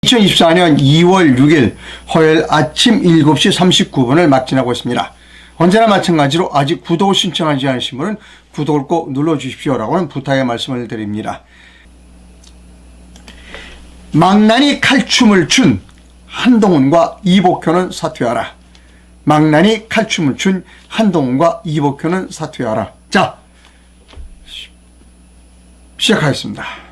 2024년 2월 6일 화요일 아침 7시 39분을 막 지나고 있습니다. 언제나 마찬가지로 아직 구독을 신청하지 않으신 분은 구독을 꼭 눌러주십시오라고는 부탁의 말씀을 드립니다. 망나니 칼춤을 춘 한동훈과 이복효는 사퇴하라. 망나니 칼춤을 춘 한동훈과 이복효는 사퇴하라. 자, 시작하겠습니다.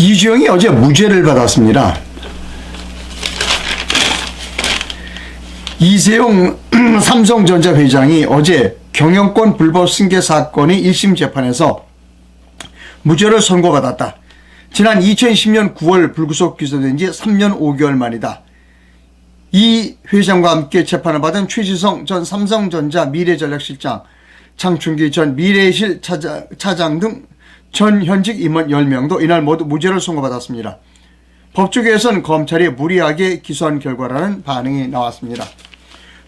이주영이 어제 무죄를 받았습니다. 이세용 삼성전자 회장이 어제 경영권 불법 승계 사건의 1심 재판에서 무죄를 선고받았다. 지난 2010년 9월 불구속 기소된 지 3년 5개월 만이다. 이 회장과 함께 재판을 받은 최지성 전 삼성전자 미래전략실장, 장충기 전 미래실 차장 등 전 현직 임원 10명도 이날 모두 무죄를 선고받았습니다. 법조계에서는 검찰이 무리하게 기소한 결과라는 반응이 나왔습니다.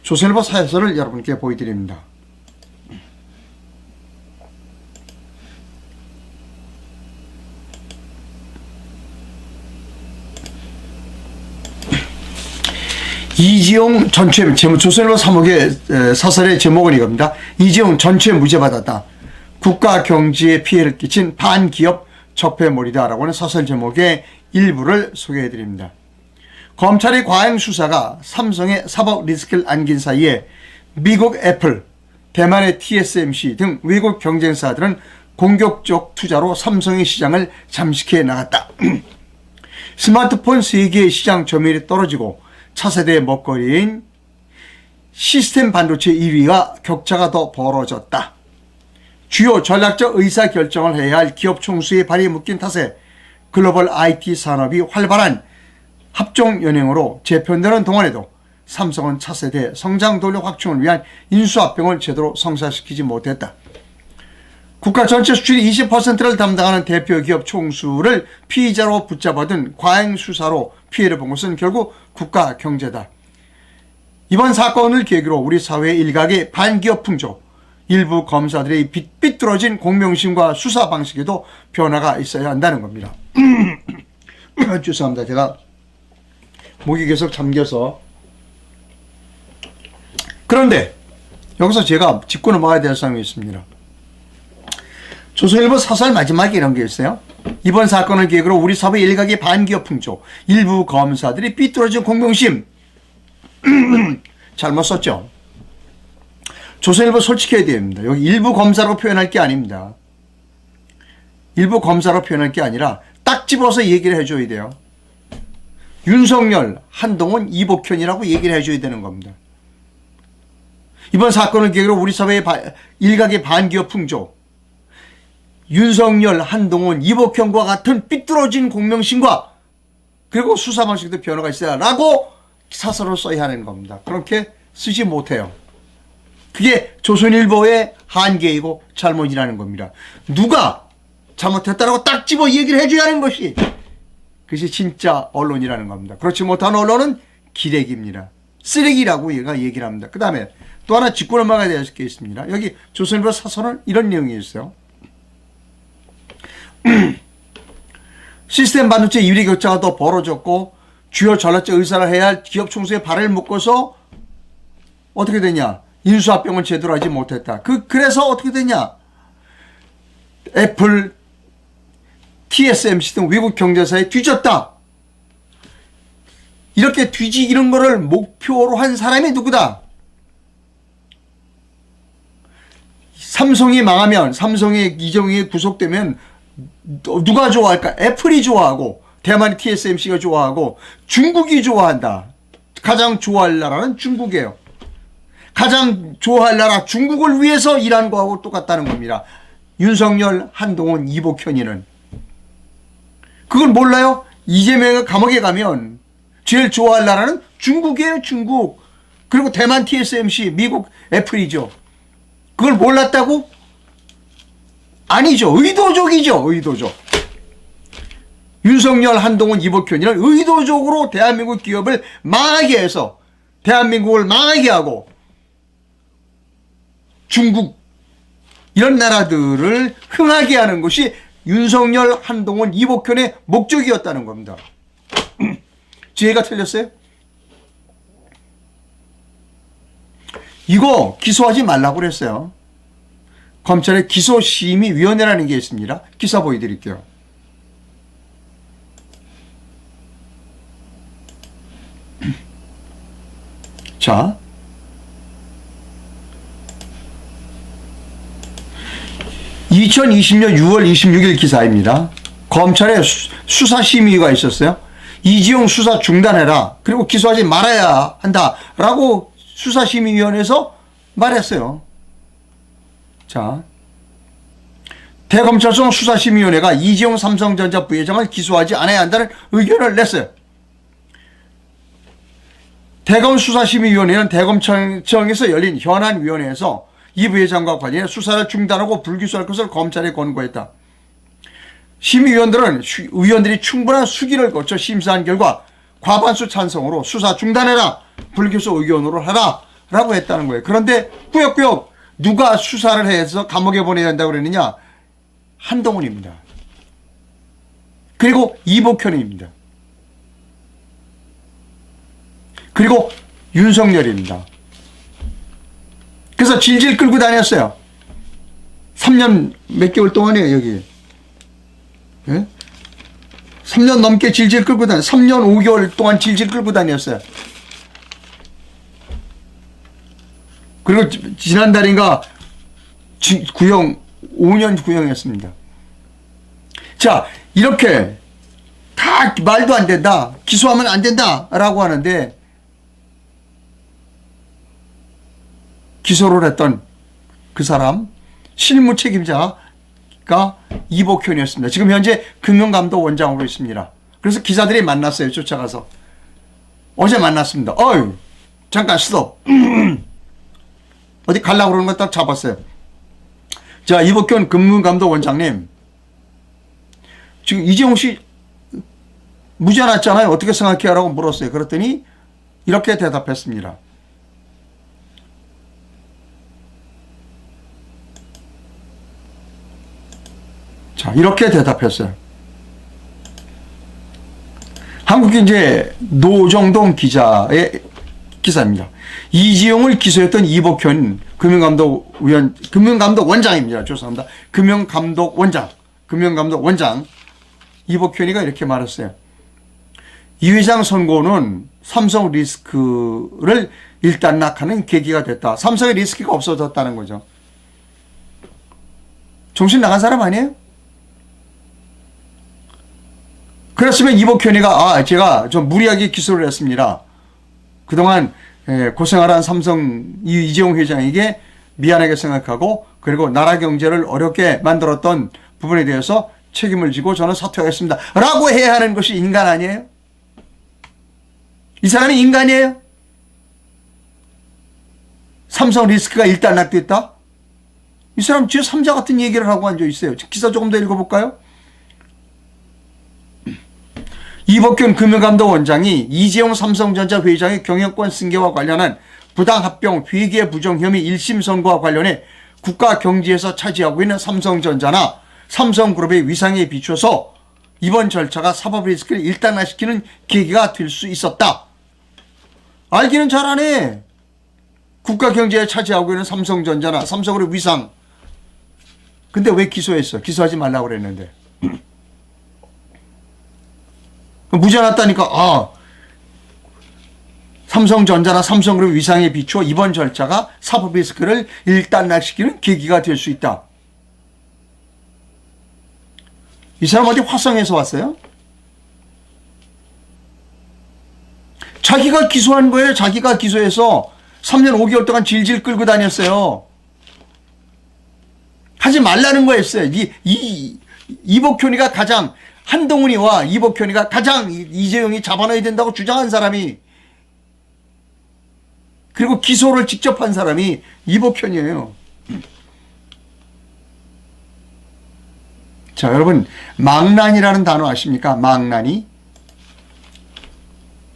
조선일보 사회서를 여러분께 보여드립니다. 이지용 전체 조선일보 3호의 사설의 제목은 이겁니다. 이지용 전체 무죄 받았다. 국가 경제에 피해를 끼친 반기업 적폐몰이다라고 하는 사설 제목의 일부를 소개해드립니다. 검찰의 과잉 수사가 삼성의 사법 리스크를 안긴 사이에 미국 애플, 대만의 TSMC 등 외국 경쟁사들은 공격적 투자로 삼성의 시장을 잠식해 나갔다. 스마트폰 세계의 시장 점유율이 떨어지고 차세대의 먹거리인 시스템 반도체 2위가 격차가 더 벌어졌다. 주요 전략적 의사결정을 해야 할 기업 총수의 발이 묶인 탓에 글로벌 IT 산업이 활발한 합종연행으로 재편되는 동안에도 삼성은 차세대 성장 동력 확충을 위한 인수합병을 제대로 성사시키지 못했다. 국가 전체 수출의 20%를 담당하는 대표 기업 총수를 피의자로 붙잡아둔 과잉 수사로 피해를 본 것은 결국 국가 경제다. 이번 사건을 계기로 우리 사회 일각의 반기업 풍조, 일부 검사들의 삐뚤어진 공명심과 수사 방식에도 변화가 있어야 한다는 겁니다. 죄송합니다. 제가 목이 계속 잠겨서. 그런데 여기서 제가 짚고 넘어가야 될 사항이 있습니다. 조선일보 사설 마지막에 이런 게 있어요. 이번 사건을 계기로 우리 사회 일각의 반기업 풍조, 일부 검사들이 삐뚤어진 공명심. 잘못 썼죠. 조선일보 솔직해야 됩니다. 여기 일부 검사로 표현할 게 아닙니다. 일부 검사로 표현할 게 아니라 딱 집어서 얘기를 해줘야 돼요. 윤석열, 한동훈, 이복현이라고 얘기를 해줘야 되는 겁니다. 이번 사건을 계기로 우리 사회의 일각의 반기업 풍조, 윤석열, 한동훈, 이복현과 같은 삐뚤어진 공명심과 그리고 수사 방식도 변화가 있어야 라고 사설을 써야 하는 겁니다. 그렇게 쓰지 못해요. 그게 조선일보의 한계이고 잘못이라는 겁니다. 누가 잘못했다라고 딱 집어 얘기를 해줘야 하는 것이 그것이 진짜 언론이라는 겁니다. 그렇지 못한 언론은 기레기입니다. 쓰레기라고 얘가 얘기를 합니다. 그 다음에 또 하나 짚고 넘어가야 될 게 있습니다. 여기 조선일보 사설은 이런 내용이 있어요. 시스템 반도체 2위 격차가 더 벌어졌고 주요 전략적 의사를 해야 할 기업 총수의 발을 묶어서 어떻게 되냐? 인수합병을 제대로 하지 못했다. 그래서 어떻게 되냐? 애플, TSMC 등 외국 경제사에 뒤졌다. 이렇게 이런 거를 목표로 한 사람이 누구다? 삼성이 망하면, 삼성의 이정이 구속되면 누가 좋아할까? 애플이 좋아하고, 대만의 TSMC가 좋아하고, 중국이 좋아한다. 가장 좋아할 나라는 중국이에요. 가장 좋아할 나라 중국을 위해서 일하는 거하고 똑같다는 겁니다. 윤석열, 한동훈, 이복현이는. 그걸 몰라요? 이재명이 감옥에 가면 제일 좋아할 나라는 중국이에요, 중국. 그리고 대만 TSMC, 미국 애플이죠. 그걸 몰랐다고? 아니죠. 의도적이죠. 의도적. 윤석열, 한동훈, 이복현이는 의도적으로 대한민국 기업을 망하게 해서 대한민국을 망하게 하고 중국 이런 나라들을 흥하게 하는 것이 윤석열, 한동훈, 이복현의 목적이었다는 겁니다. 지혜가 틀렸어요? 이거 기소하지 말라고 그랬어요. 검찰의 기소심의위원회라는 게 있습니다. 기사 보여드릴게요. 자, 2020년 6월 26일 기사입니다. 검찰에 수사심의가 있었어요. 이재용 수사 중단해라. 그리고 기소하지 말아야 한다라고 수사심의위원회에서 말했어요. 자, 대검찰청 수사심의위원회가 이재용 삼성전자 부회장을 기소하지 않아야 한다는 의견을 냈어요. 대검 수사심의위원회는 대검찰청에서 열린 현안위원회에서 이 부회장과 관련해 수사를 중단하고 불기소할 것을 검찰에 권고했다. 심의위원들이 충분한 수기를 거쳐 심사한 결과 과반수 찬성으로 수사 중단해라, 불기소 의견으로 하라 라고 했다는 거예요. 그런데 꾸역꾸역 누가 수사를 해서 감옥에 보내야 한다고 그랬느냐? 한동훈입니다. 그리고 이복현입니다. 그리고 윤석열입니다. 그래서 질질 끌고 다녔어요. 3년 몇 개월 동안이에요, 여기. 예? 3년 넘게 질질 끌고 다녔어요. 3년 5개월 동안 질질 끌고 다녔어요. 그리고 지난달인가 구형, 5년 구형했습니다. 자, 이렇게 다 말도 안 된다, 기소하면 안 된다 라고 하는데 기소를 했던 그 사람 실무 책임자가 이복현이었습니다. 지금 현재 금융감독원장으로 있습니다. 그래서 기자들이 만났어요. 쫓아가서. 어제 만났습니다. 어휴, 잠깐 스톱. 어디 가려고 그러는 거 딱 잡았어요. 자, 이복현 금융감독원장님, 지금 이재용 씨 무죄 났잖아요. 어떻게 생각해요? 라고 물었어요. 그랬더니 이렇게 대답했습니다. 자, 이렇게 대답했어요. 한국경제 노정동 기자의 기사입니다. 이재용을 기소했던 이복현 금융감독원장입니다. 죄송합니다. 금융감독원장 이복현이가 이렇게 말했어요. 이 회장 선고는 삼성 리스크를 일단락하는 계기가 됐다. 삼성의 리스크가 없어졌다는 거죠. 정신 나간 사람 아니에요? 그렇으면 이복현이가 제가 좀 무리하게 기소를 했습니다. 그동안 고생하란 삼성 이재용 회장에게 미안하게 생각하고 그리고 나라 경제를 어렵게 만들었던 부분에 대해서 책임을 지고 저는 사퇴하겠습니다 라고 해야 하는 것이 인간 아니에요? 이 사람이 인간이에요? 삼성 리스크가 일단락됐다? 이 사람 제3자 같은 얘기를 하고 앉아있어요. 기사 조금 더 읽어볼까요? 이복현 금융감독원장이 이재용 삼성전자 회장의 경영권 승계와 관련한 부당합병 회계 부정 혐의 1심 선고와 관련해 국가 경지에서 차지하고 있는 삼성전자나 삼성그룹의 위상에 비춰서 이번 절차가 사법 리스크를 일단화시키는 계기가 될 수 있었다. 알기는 잘하네. 국가 경제에 차지하고 있는 삼성전자나 삼성그룹 위상. 근데 왜 기소했어? 기소하지 말라고 그랬는데. 무죄 났다니까 삼성전자나 삼성그룹 위상에 비추어 이번 절차가 사법 리스크를 일단락시키는 계기가 될 수 있다. 이 사람 어디 화성에서 왔어요? 자기가 기소한 거예요. 자기가 기소해서 3년 5개월 동안 질질 끌고 다녔어요. 하지 말라는 거였어요. 이복현이가 가장, 한동훈이와 이복현이가 가장 이재용이 잡아놔야 된다고 주장한 사람이, 그리고 기소를 직접 한 사람이 이복현이에요. 자, 여러분, 망나니라는 단어 아십니까? 망나니.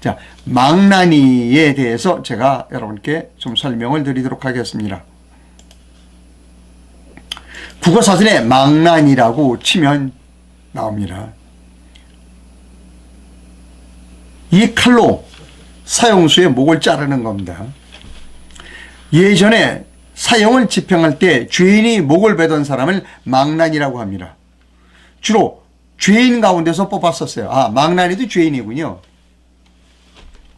자, 망나니에 대해서 제가 여러분께 좀 설명을 드리도록 하겠습니다. 국어사전에 망나니라고 치면 나옵니다. 이 칼로 사형수의 목을 자르는 겁니다. 예전에 사형을 집행할 때 죄인이 목을 베던 사람을 망나니라고 합니다. 주로 죄인 가운데서 뽑았었어요. 아, 망나니도 죄인이군요.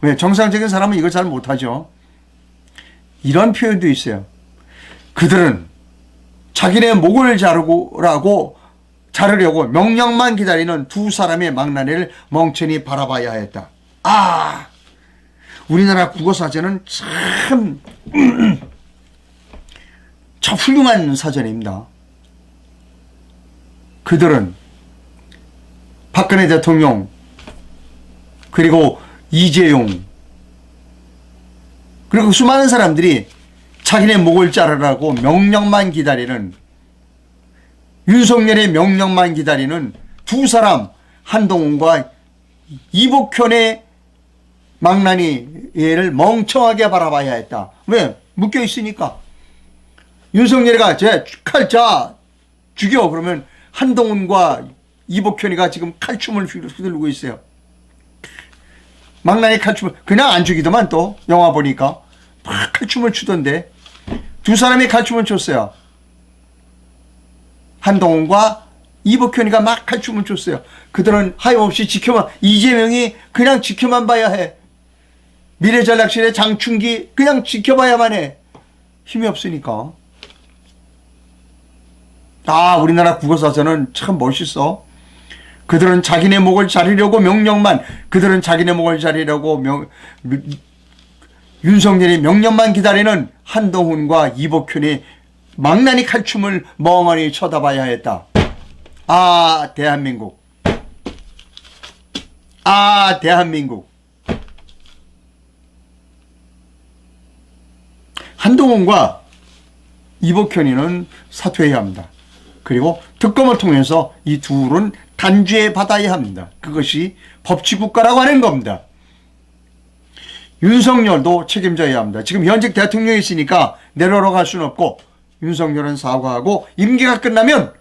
왜? 정상적인 사람은 이걸 잘 못하죠. 이런 표현도 있어요. 그들은 자기네 목을 자르려고 명령만 기다리는 두 사람의 망나니를 멍청히 바라봐야 했다. 아, 우리나라 국어사전은 참 훌륭한 사전입니다. 그들은 박근혜 대통령, 그리고 이재용, 그리고 수많은 사람들이 자기네 목을 자르라고 명령만 기다리는, 윤석열의 명령만 기다리는 두 사람, 한동훈과 이복현의 망나니 얘를 멍청하게 바라봐야 했다. 왜? 묶여 있으니까. 윤석열이가 제 칼 자 죽여 그러면 한동훈과 이복현이가 지금 칼춤을 휘두르고 있어요. 망나니 칼춤을 그냥 안 죽이더만, 또 영화 보니까 막 칼춤을 추던데 두 사람이 칼춤을 췄어요. 한동훈과 이복현이가 막 칼춤을 췄어요. 그들은 하염없이 지켜만, 이재명이 그냥 지켜만 봐야 해. 미래전략실의 장충기 그냥 지켜봐야만 해. 힘이 없으니까. 아, 우리나라 국어사전은 참 멋있어. 그들은 자기네 목을 자르려고 그들은 자기네 목을 자르려고 윤석열이 명령만 기다리는 한동훈과 이복현이 망나니 칼춤을 멍하니 쳐다봐야 했다. 아, 대한민국. 아, 대한민국. 한동훈과 이복현이는 사퇴해야 합니다. 그리고 특검을 통해서 이 둘은 단죄 받아야 합니다. 그것이 법치국가라고 하는 겁니다. 윤석열도 책임져야 합니다. 지금 현직 대통령이 있으니까 내려러 갈 수는 없고, 윤석열은 사과하고 임기가 끝나면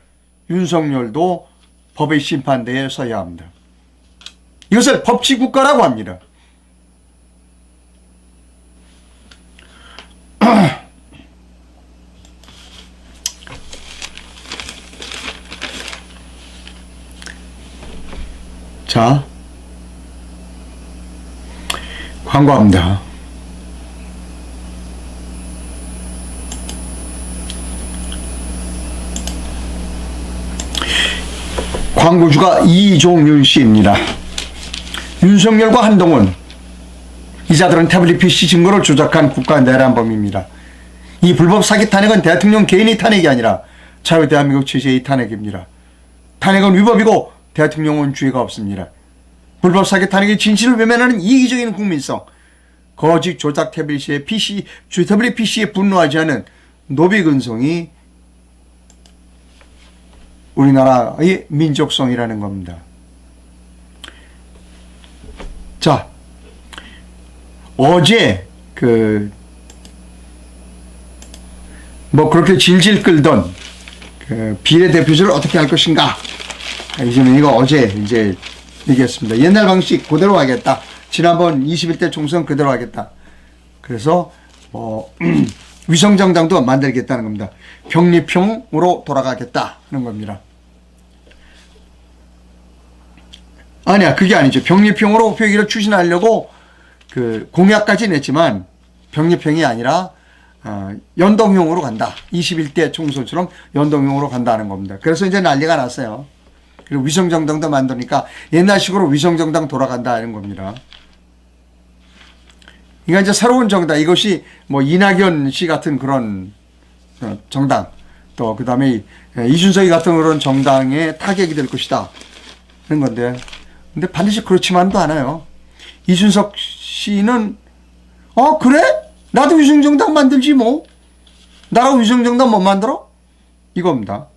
윤석열도 법의 심판대에 서야 합니다. 이것을 법치국가라고 합니다. 자, 광고합니다. 광고주가 이종윤 씨입니다. 윤석열과 한동훈, 이자들은 태블릿 PC 증거를 조작한 국가 내란범입니다. 이 불법 사기 탄핵은 대통령 개인의 탄핵이 아니라 자유 대한민국 체제의 탄핵입니다. 탄핵은 위법이고 대통령은 죄가 없습니다. 불법 사기 탄핵의 진실을 외면하는 이기적인 국민성, 거짓 조작 태블릿 PC에 분노하지 않은 노비근성이 우리나라의 민족성이라는 겁니다. 자, 어제 그렇게 질질 끌던 비례대표제를 어떻게 할 것인가, 이재명이가 어제 이제 얘기했습니다. 옛날 방식 그대로 하겠다. 지난번 21대 총선 그대로 하겠다. 그래서 위성정당도 만들겠다는 겁니다. 병립형으로 돌아가겠다 하는 겁니다. 아니야, 그게 아니죠. 병립형으로 표기를 추진하려고 공약까지 냈지만 병립형이 아니라 연동형으로 간다. 21대 총선처럼 연동형으로 간다는 겁니다. 그래서 이제 난리가 났어요. 그리고 위성정당도 만드니까 옛날식으로 위성정당 돌아간다는 겁니다. 그러니까 이제 새로운 정당, 이것이 이낙연 씨 같은 그런 정당, 또 그 다음에 이준석이 같은 그런 정당의 타격이 될 것이다 하는 건데, 근데 반드시 그렇지만도 않아요. 이준석 씨는 그래? 나도 위성정당 만들지 뭐. 나라고 위성정당 못 만들어? 이겁니다.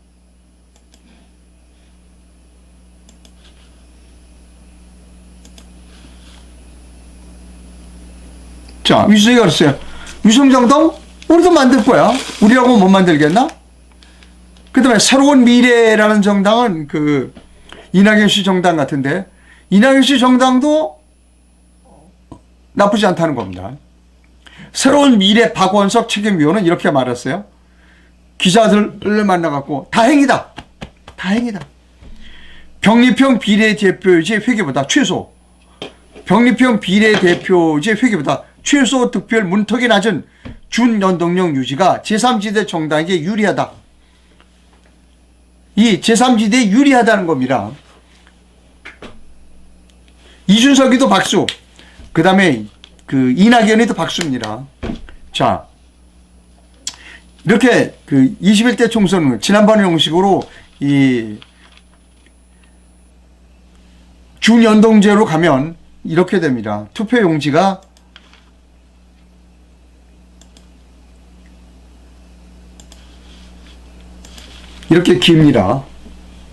자, 유승이가 그랬어요. 위성정당 우리도 만들 거야. 우리라고 못 만들겠나? 그 다음에 새로운 미래라는 정당은 그 이낙연 씨 정당 같은데, 이낙연 씨 정당도 나쁘지 않다는 겁니다. 새로운 미래 박원석 책임위원은 이렇게 말했어요. 기자들을 만나갖고 다행이다. 다행이다. 병립형 비례대표제 회계보다 최소. 병립형 비례대표제 회계보다 최소 득표율 문턱이 낮은 준연동형 유지가 제3지대 정당에게 유리하다. 이 제3지대에 유리하다는 겁니다. 이준석이도 박수. 그 다음에 그 이낙연이도 박수입니다. 자, 이렇게 그 21대 총선은 지난번 형식으로 이 준연동제로 가면 이렇게 됩니다. 투표 용지가 이렇게 깁니다.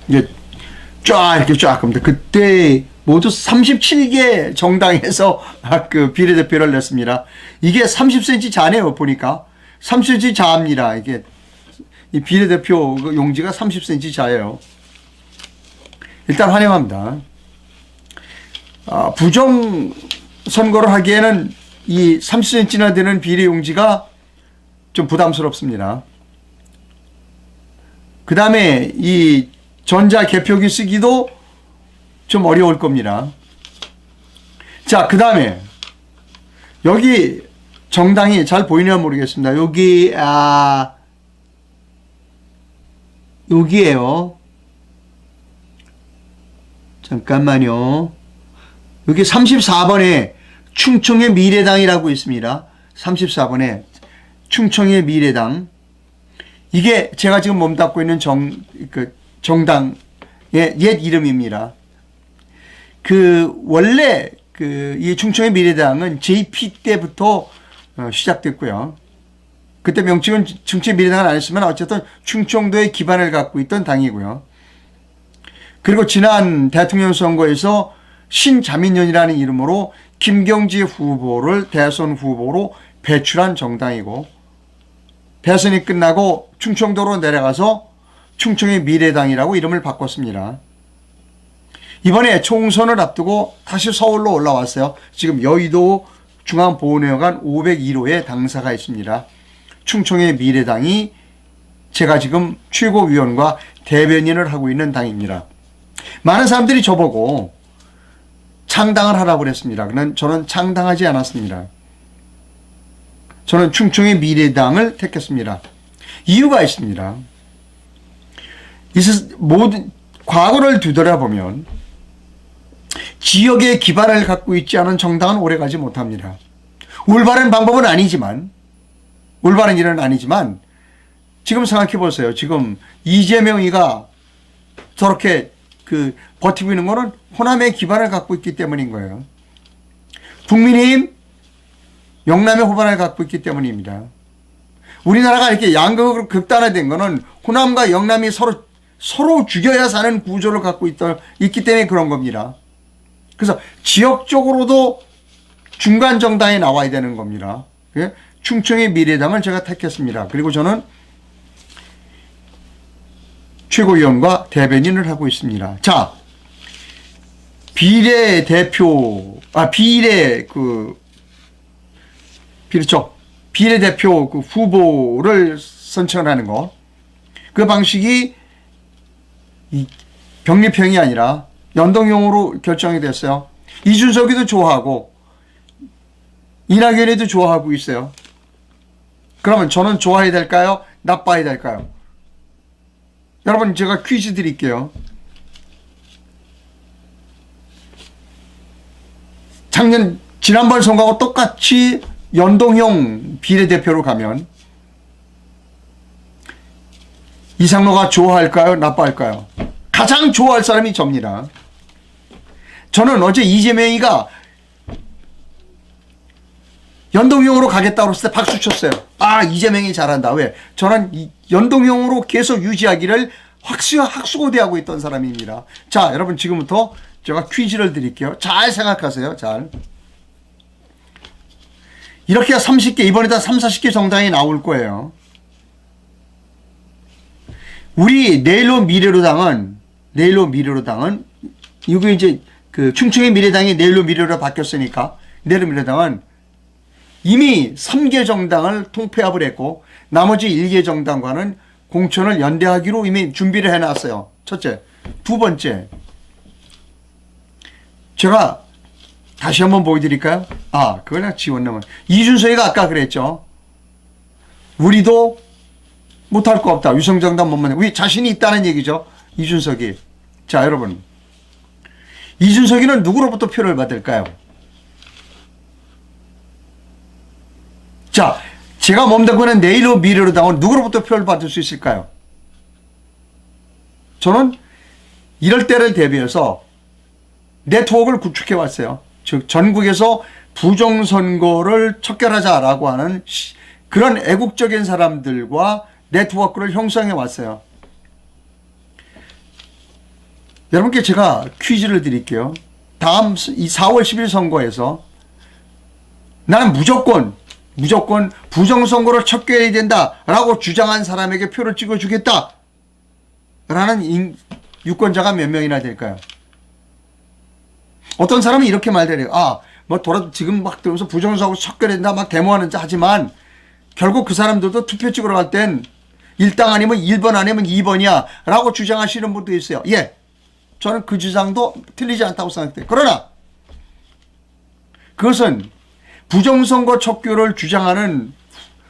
이게 이렇게 쫙 갑니다. 그때 모두 37개 정당에서 그 비례대표를 냈습니다. 이게 30cm 자네요, 보니까. 30cm 자입니다. 이게 이 비례대표 용지가 30cm 자예요. 일단 환영합니다. 부정 선거를 하기에는 이 30cm나 되는 비례 용지가 좀 부담스럽습니다. 그 다음에 이 전자 개표기 쓰기도 좀 어려울 겁니다. 자, 그 다음에 여기 정당이 잘 보이냐 모르겠습니다. 여기 여기에요. 잠깐만요. 여기 34번에 충청의 미래당이라고 있습니다. 34번에 충청의 미래당. 이게 제가 지금 몸담고 있는 정당의 옛 이름입니다. 원래 이 충청의 미래당은 JP 때부터 시작됐고요. 그때 명칭은 충청의 미래당은 아니었지만 어쨌든 충청도의 기반을 갖고 있던 당이고요. 그리고 지난 대통령 선거에서 신자민련이라는 이름으로 김경지 후보를 대선 후보로 배출한 정당이고, 대선이 끝나고 충청도로 내려가서 충청의 미래당이라고 이름을 바꿨습니다. 이번에 총선을 앞두고 다시 서울로 올라왔어요. 지금 여의도 중앙보훈회관 501호에 당사가 있습니다. 충청의 미래당이 제가 지금 최고위원과 대변인을 하고 있는 당입니다. 많은 사람들이 저보고 창당을 하라고 그랬습니다. 그러나 저는 창당하지 않았습니다. 저는 충청의 미래당을 택했습니다. 이유가 있습니다. 모든 과거를 뒤돌아보면 지역의 기반을 갖고 있지 않은 정당은 오래가지 못합니다. 올바른 방법은 아니지만, 올바른 일은 아니지만, 지금 생각해 보세요. 지금 이재명이가 저렇게 버티고 있는 거는 호남의 기반을 갖고 있기 때문인 거예요. 국민의힘 영남의 호반을 갖고 있기 때문입니다. 우리나라가 이렇게 양극으로 극단화된 거는 호남과 영남이 서로 죽여야 사는 구조를 갖고 있기 때문에 그런 겁니다. 그래서 지역적으로도 중간 정당에 나와야 되는 겁니다. 충청의 미래당을 제가 택했습니다. 그리고 저는 최고위원과 대변인을 하고 있습니다. 자, 비례대표 후보를 선정을 하는 거. 그 방식이 병립형이 아니라 연동형으로 결정이 됐어요. 이준석이도 좋아하고 이낙연이도 좋아하고 있어요. 그러면 저는 좋아해야 될까요? 나빠야 될까요? 여러분, 제가 퀴즈 드릴게요. 지난번 선거하고 똑같이 연동형 비례대표로 가면 이상로가 좋아할까요? 나빠할까요? 가장 좋아할 사람이 접니다. 저는 어제 이재명이가 연동형으로 가겠다고 했을 때 박수 쳤어요. 이재명이 잘한다. 왜? 저는 연동형으로 계속 유지하기를 학수고대하고 있던 사람입니다. 자, 여러분, 지금부터 제가 퀴즈를 드릴게요. 잘 생각하세요. 잘. 이렇게 30개, 이번에 다 3, 40개 정당이 나올 거예요. 우리 내일로 미래로당은, 이거 이제 그 충청의 미래당이 내일로 미래로 바뀌었으니까, 내일로 미래당은 이미 3개 정당을 통폐합을 했고, 나머지 1개 정당과는 공천을 연대하기로 이미 준비를 해놨어요. 첫째. 두 번째. 제가 다시 한번 보여드릴까요? 그거나 지원나면. 이준석이가 아까 그랬죠. 우리도 못할 거 없다. 위성정당 못 만나. 우리 자신이 있다는 얘기죠. 이준석이. 자, 여러분. 이준석이는 누구로부터 표를 받을까요? 자, 제가 몸담고는 내일로 미래로 당은 누구로부터 표를 받을 수 있을까요? 저는 이럴 때를 대비해서 네트워크를 구축해 왔어요. 즉 전국에서 부정선거를 척결하자라고 하는 그런 애국적인 사람들과 네트워크를 형성해 왔어요. 여러분께 제가 퀴즈를 드릴게요. 다음 이 4월 10일 선거에서 나는 무조건 부정선거를 척결해야 된다라고 주장한 사람에게 표를 찍어주겠다 라는 유권자가 몇 명이나 될까요? 어떤 사람은 이렇게 말해요. 지금 막 들으면서 부정선거 척결해야 된다 막 데모하는지 하지만 결국 그 사람들도 투표 찍으러 갈 땐 1당 아니면 1번 아니면 2번이야 라고 주장하시는 분도 있어요. 예, 저는 그 주장도 틀리지 않다고 생각해요. 그러나 그것은 부정선거 척결을 주장하는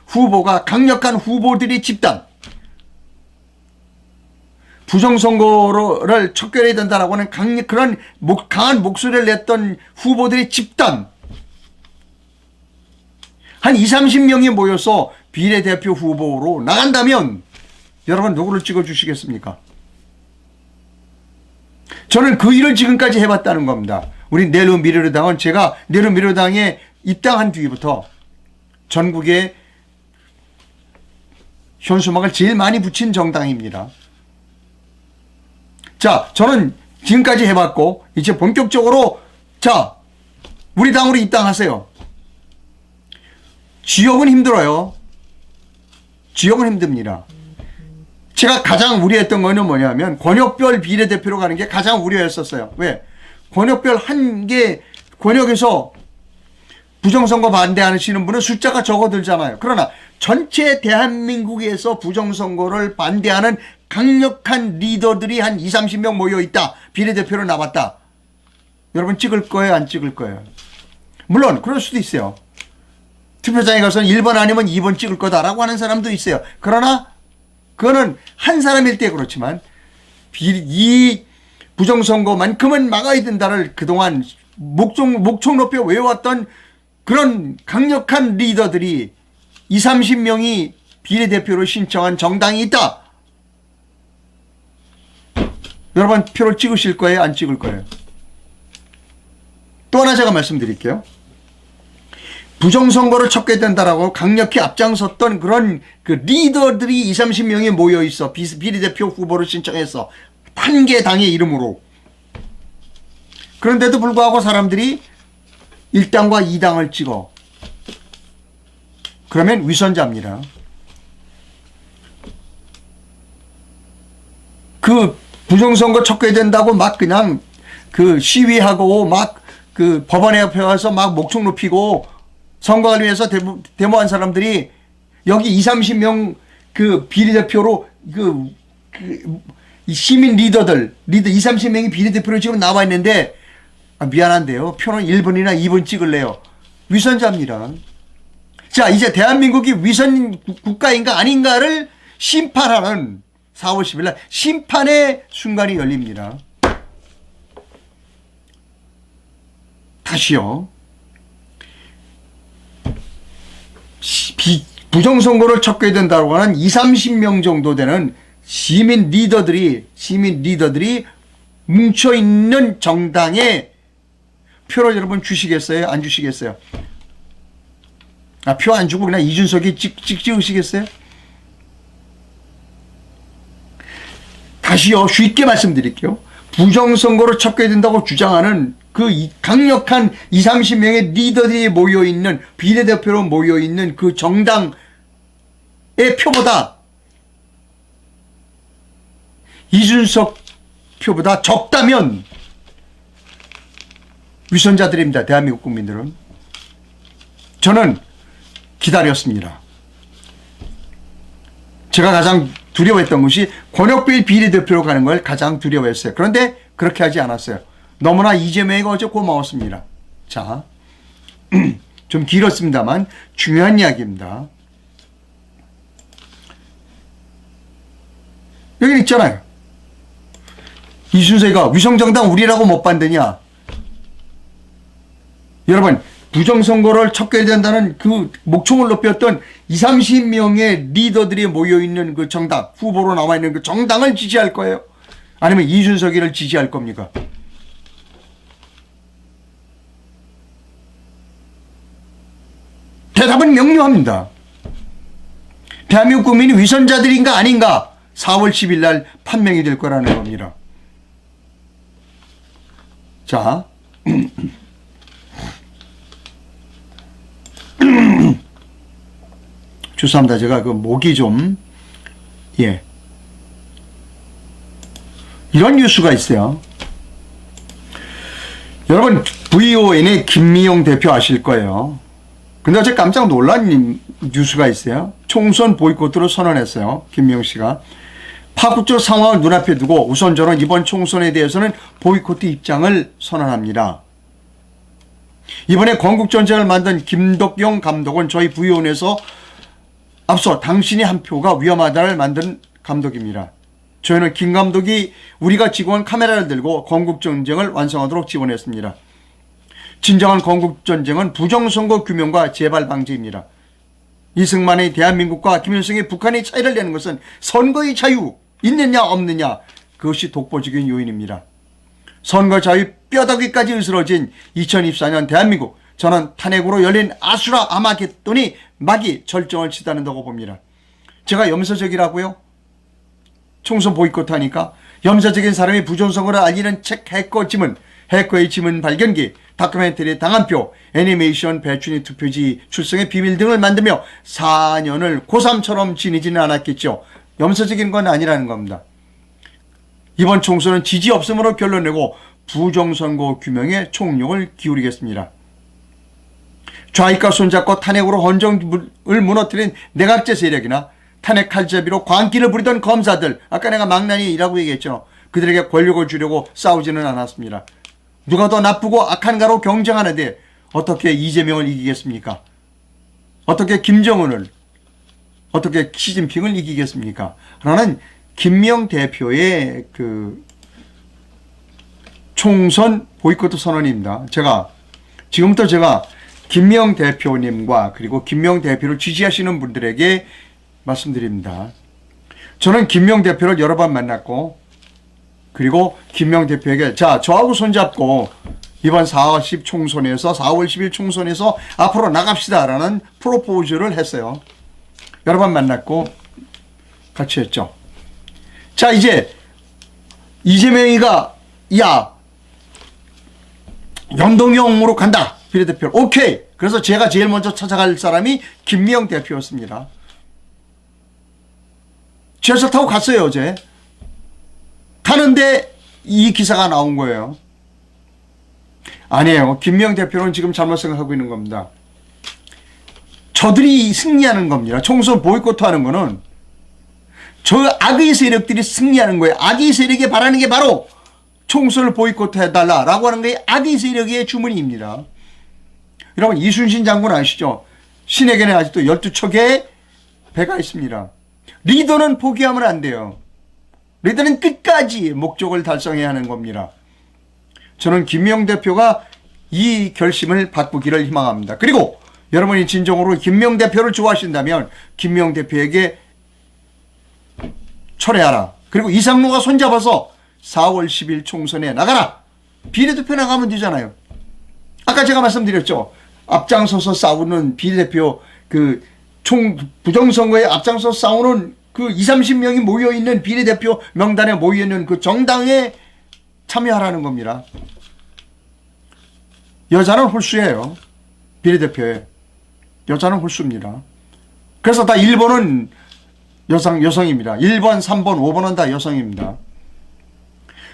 후보가 강력한 후보들이 집단, 부정선거를 척결해야 된다라고 하는 강한 목소리를 냈던 후보들이 집단, 한 20, 30명이 모여서 비례대표 후보로 나간다면 여러분 누구를 찍어주시겠습니까? 저는 그 일을 지금까지 해봤다는 겁니다. 우리 내일로 미래로당은 제가 내일로 미래로당에 입당한 뒤부터 전국에 현수막을 제일 많이 붙인 정당입니다. 자, 저는 지금까지 해봤고 이제 본격적으로 우리 당으로 입당하세요. 지역은 힘들어요. 지역은 힘듭니다. 제가 가장 우려했던 거는 뭐냐면 권역별 비례대표로 가는 게 가장 우려했었어요. 왜? 권역별 한 개 권역에서 부정선거 반대하시는 분은 숫자가 적어들잖아요. 그러나 전체 대한민국에서 부정선거를 반대하는 강력한 리더들이 한 20, 30명 모여있다. 비례대표로 나왔다. 여러분 찍을 거예요? 안 찍을 거예요? 물론 그럴 수도 있어요. 투표장에 가서는 1번 아니면 2번 찍을 거다라고 하는 사람도 있어요. 그러나 그거는 한 사람일 때 그렇지만 이 부정선거만큼은 막아야 된다를 그동안 목청 높여 외워왔던 그런 강력한 리더들이 20, 30명이 비례대표로 신청한 정당이 있다. 여러분 표를 찍으실 거예요? 안 찍을 거예요? 또 하나 제가 말씀드릴게요. 부정선거를 척게 된다라고 강력히 앞장섰던 그런 그 리더들이 20, 30명이 모여 있어. 비례대표 후보를 신청해서 한 개 당의 이름으로. 그런데도 불구하고 사람들이 1당과 2당을 찍어. 그러면 위선자입니다. 그 부정선거 척게 된다고 막 그냥 그 시위하고 막 그 법원에 앞에 와서 막 목청 높이고 선거를 위해서 데모한 사람들이 여기 20, 30명 그 비례대표로 이 시민 리더 20, 30명이 비례대표로 지금 나와 있는데 미안한데요. 표는 1번이나 2번 찍을래요. 위선자입니다. 자, 이제 대한민국이 위선 국가인가 아닌가를 심판하는 4월 10일 날 심판의 순간이 열립니다. 다시요. 부정선거를 척게 된다고 하는 20, 30명 정도 되는 시민 리더들이 뭉쳐있는 정당에 표를 여러분 주시겠어요? 안 주시겠어요? 표 안 주고 그냥 이준석이 찍으시겠어요? 다시요. 쉽게 말씀드릴게요. 부정선거를 척게 된다고 주장하는 강력한 20, 30명의 리더들이 모여있는, 비례대표로 모여있는 그 정당의 표보다 이준석 표보다 적다면 위선자들입니다. 대한민국 국민들은. 저는 기다렸습니다. 제가 가장 두려워했던 것이 권역별 비례대표로 가는 걸 가장 두려워했어요. 그런데 그렇게 하지 않았어요. 너무나 이재명이 어제 고마웠습니다. 자, 좀 길었습니다만 중요한 이야기입니다. 여기 있잖아요. 이준석이가 위성정당 우리라고 못 만드냐. 여러분, 부정선거를 척결된다는 그 목청을 높였던 20, 30명의 리더들이 모여있는 그 정당, 후보로 나와있는 그 정당을 지지할 거예요? 아니면 이준석이를 지지할 겁니까? 대답은 명료합니다. 대한민국 국민이 위선자들인가 아닌가 4월 10일 날 판명이 될 거라는 겁니다. 자, 죄송합니다. 제가 그 목이 좀, 이런 뉴스가 있어요. 여러분, VON의 김미영 대표 아실 거예요. 근데 어제 깜짝 놀란 뉴스가 있어요. 총선 보이콧으로 선언했어요. 김미영 씨가. 파국적 상황을 눈앞에 두고 우선 저는 이번 총선에 대해서는 보이콧 입장을 선언합니다. 이번에 건국전쟁을 만든 김덕영 감독은 저희 VON에서 앞서 당신이 한 표가 위험하다를 만든 감독입니다. 저희는 김 감독이 우리가 지구한 카메라를 들고 건국전쟁을 완성하도록 지원했습니다. 진정한 건국전쟁은 부정선거 규명과 재발 방지입니다. 이승만의 대한민국과 김일성의 북한의 차이를 내는 것은 선거의 자유 있느냐 없느냐, 그것이 독보적인 요인입니다. 선거 자유 뼈다귀까지 으스러진 2024년 대한민국, 저는 탄핵으로 열린 아수라 아마겟돈이 막이 절정을 치닫는다고 봅니다. 제가 염세적이라고요? 총선 보이콧하니까 염세적인 사람이 부정선거를 알리는 책 해커의 지문 발견기, 다큐멘터리 당한표, 애니메이션 배춘희 투표지 출생의 비밀 등을 만들며 4년을 고3처럼 지내지는 않았겠죠. 염세적인 건 아니라는 겁니다. 이번 총선은 지지 없음으로 결론내고 부정선거 규명에 총력을 기울이겠습니다. 좌익과 손잡고 탄핵으로 헌정을 무너뜨린 내각제 세력이나 탄핵 칼잡이로 광기를 부리던 검사들, 아까 내가 망나니라고 얘기했죠. 그들에게 권력을 주려고 싸우지는 않았습니다. 누가 더 나쁘고 악한가로 경쟁하는데 어떻게 이재명을 이기겠습니까? 어떻게 김정은을, 어떻게 시진핑을 이기겠습니까? 라는 김미영 대표의 그 총선 보이콧 선언입니다. 지금부터 제가 김미영 대표님과 그리고 김미영 대표를 지지하시는 분들에게 말씀드립니다. 저는 김미영 대표를 여러 번 만났고, 그리고 김미영 대표에게 자, 저하고 손잡고 이번 4월 10 총선에서 4월 10일 총선에서 앞으로 나갑시다라는 프로포즈를 했어요. 여러 번 만났고 같이 했죠. 자, 이제 이재명이가 야, 연동형으로 간다. 비례대표. 오케이. 그래서 제가 제일 먼저 찾아갈 사람이 김미영 대표였습니다. 지하철 타고 갔어요, 어제. 가는데 이 기사가 나온 거예요. 아니에요. 김미영 대표는 지금 잘못 생각하고 있는 겁니다. 저들이 승리하는 겁니다. 총선 보이콧 하는 거는 저 악의 세력들이 승리하는 거예요. 악의 세력이 바라는 게 바로 총선을 보이콧 해달라라고 하는 게 악의 세력의 주문입니다. 여러분, 이순신 장군 아시죠? 신에게는 아직도 12척의 배가 있습니다. 리더는 포기하면 안 돼요. 리더는 끝까지 목적을 달성해야 하는 겁니다. 저는 김미영 대표가 이 결심을 바꾸기를 희망합니다. 그리고 여러분이 진정으로 김미영 대표를 좋아하신다면 김미영 대표에게 철회하라. 그리고 이상로가 손잡아서 4월 10일 총선에 나가라. 비례대표 나가면 되잖아요. 아까 제가 말씀드렸죠. 앞장서서 싸우는 비례대표, 부정선거에 앞장서 싸우는 20, 30명이 모여있는 비례대표 명단에 모여있는 그 정당에 참여하라는 겁니다. 여자는 홀수예요. 비례대표에. 여자는 홀수입니다. 그래서 다 1번은 여성입니다. 1번, 3번, 5번은 다 여성입니다.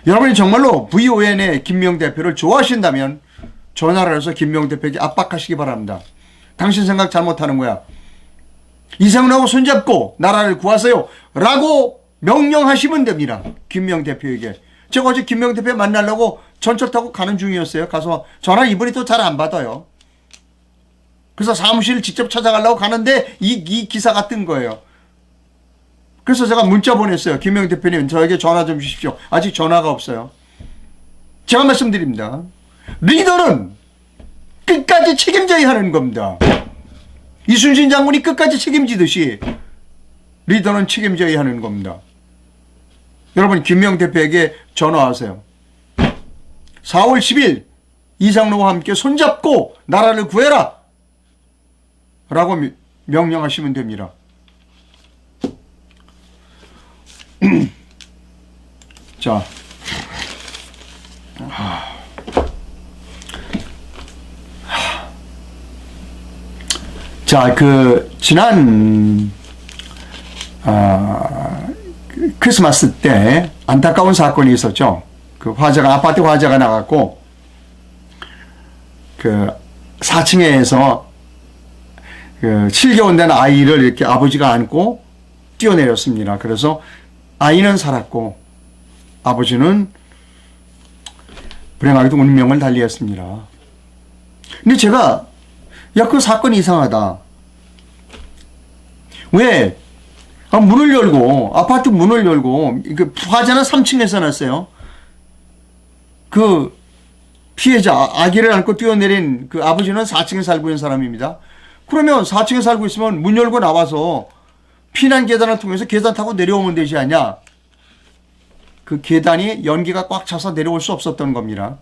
여러분이 정말로 VON의 김명 대표를 좋아하신다면 전화를 해서 김명 대표에게 압박하시기 바랍니다. 당신 생각 잘못하는 거야. 이상훈하고 손잡고 나라를 구하세요 라고 명령하시면 됩니다. 김명 대표에게. 제가 어제 김명 대표 만나려고 전철 타고 가는 중이었어요. 가서 전화 이분이 또 잘 안 받아요. 그래서 사무실 직접 찾아가려고 가는데 이 기사가 뜬 거예요. 그래서 제가 문자 보냈어요. 김명 대표님 저에게 전화 좀 주십시오. 아직 전화가 없어요. 제가 말씀드립니다. 리더는 끝까지 책임져야 하는 겁니다. 이순신 장군이 끝까지 책임지듯이 리더는 책임져야 하는 겁니다. 여러분 김명 대표에게 전화하세요. 4월 10일 이상로와 함께 손잡고 나라를 구해라 라고 명령하시면 됩니다. 자, 지난 크리스마스 때 안타까운 사건이 있었죠. 아파트 화재가 나갔고 4층에서 7개월 된 아이를 이렇게 아버지가 안고 뛰어내렸습니다. 그래서 아이는 살았고 아버지는 불행하게도 운명을 달리했습니다. 근데 제가 그 사건이 이상하다. 왜 문을 열고 아파트 문을 열고 화재는 3층에서 났어요. 피해자 아기를 안고 뛰어내린 아버지는 4층에 살고 있는 사람입니다. 그러면 4층에 살고 있으면 문 열고 나와서 피난 계단을 통해서 계단 타고 내려오면 되지 않냐. 계단이 연기가 꽉 차서 내려올 수 없었던 겁니다.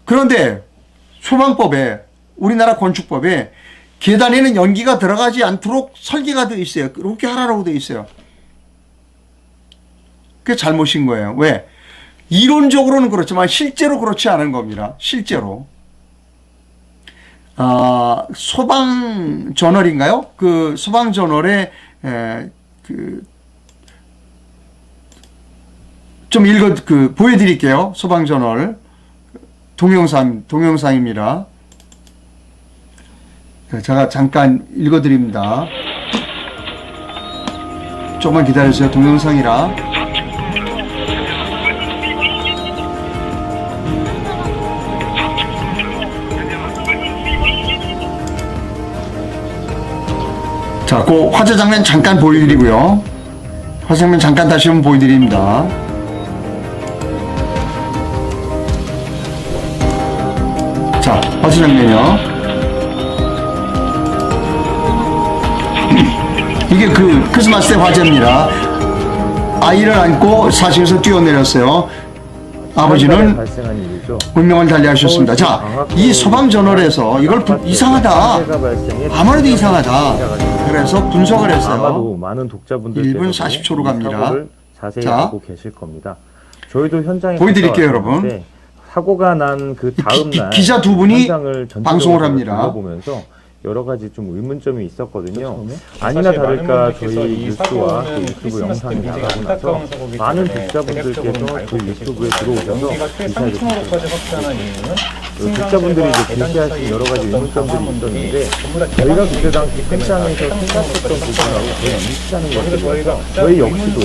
그런데 소방법에 우리나라 건축법에 계단에는 연기가 들어가지 않도록 설계가 되어 있어요. 그렇게 하라고 되어 있어요. 그게 잘못인 거예요. 왜? 이론적으로는 그렇지만 실제로 그렇지 않은 겁니다. 실제로. 소방저널인가요? 소방저널에 좀 보여드릴게요. 소방저널 동영상입니다. 제가 잠깐 읽어드립니다. 조금만 기다려주세요. 동영상이라. 자, 화재 장면 잠깐 보여드리고요. 화재 장면 잠깐 다시 한번 보여드립니다. 자, 화재 장면이요. 이게 크리스마스 때 화재입니다. 아이를 안고 4층에서 뛰어내렸어요. 아버지는 운명을 달리하셨습니다. 자, 이 소방저널에서 이걸 이상하다. 아무래도 이상하다. 그래서 분석을 했어요. 아마도 많은 독자분들께서 1분 40초로 갑니다. 자세히 보고 계실 겁니다. 저희도 현장에 보여드릴게요, 여러분. 사고가 난 다음 날 기자 두 분이 방송을 합니다. 둘러보면서 여러 가지 좀 의문점이 있었거든요. 아니나 다를까 저희 뉴스와 유튜브 영상이 나가고 나서 많은 독자분들께서 유튜브에 들어오셔서 기사를 독자분들이 제시하신 여러 가지 의문점들이 있었는데 저희가 그때 당시 현장에서 생각했던 부분하고 거의 비슷하는 것들이어서 저희 역시도